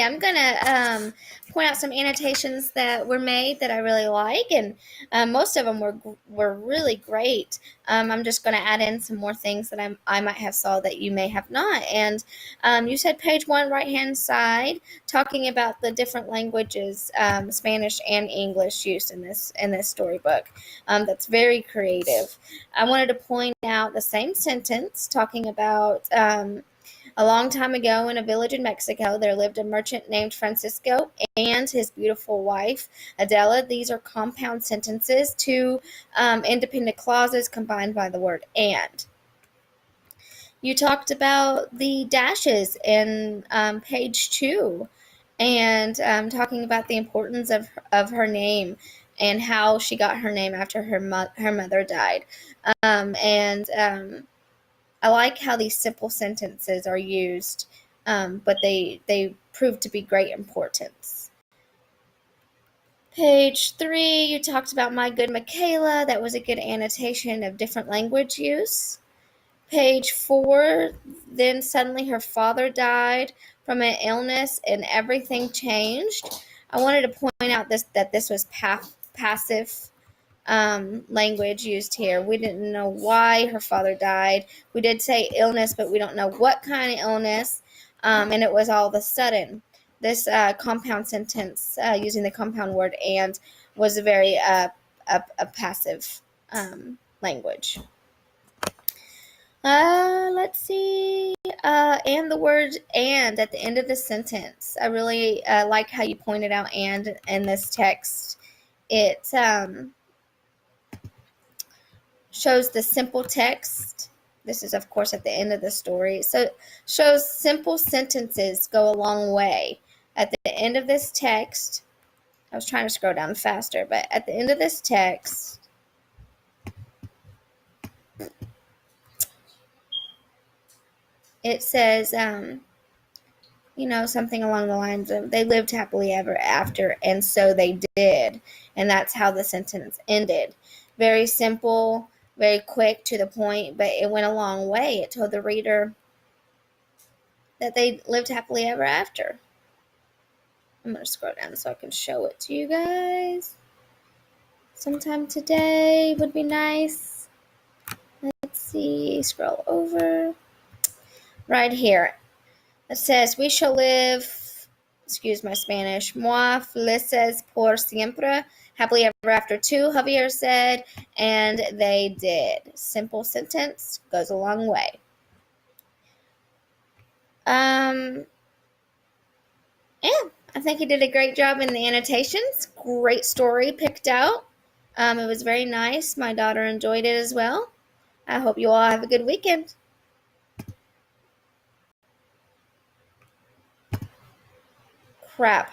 I'm going to point out some annotations that were made that I really like, and most of them were really great. I'm just going to add in some more things that I might have saw that you may have not. And you said page 1, right-hand side, talking about the different languages, Spanish and English used in this storybook. That's very creative. I wanted to point out the same sentence talking about a long time ago in a village in Mexico, there lived a merchant named Francisco and his beautiful wife, Adela. These are compound sentences, two independent clauses combined by the word and. You talked about the dashes in page 2 and talking about the importance of her name and how she got her name after her mother died. I like how these simple sentences are used, but they prove to be great importance. Page 3, you talked about my good Michaela. That was a good annotation of different language use. Page 4, then suddenly her father died from an illness and everything changed. I wanted to point out that this was passive language used here. We didn't know why her father died. We did say illness, but we don't know what kind of illness, and it was all of a sudden. This compound sentence using the compound word and was a very a passive language. Let's see. And the word and at the end of the sentence. I really like how you pointed out and in this text. It shows the simple text. This is, of course, at the end of the story. So it shows simple sentences go a long way. At the end of this text, I was trying to scroll down faster, but at the end of this text, it says, something along the lines of, they lived happily ever after, and so they did. And that's how the sentence ended. Very simple, very quick, to the point, but it went a long way. It told the reader that they lived happily ever after. I'm going to scroll down so I can show it to you guys. Sometime today would be nice. Let's see, scroll over. Right here. It says, we shall live, excuse my Spanish, moi felices por siempre, happily ever after too, Javier said, and they did. Simple sentence, goes a long way. Yeah, I think he did a great job in the annotations. Great story picked out. It was very nice. My daughter enjoyed it as well. I hope you all have a good weekend. Crap.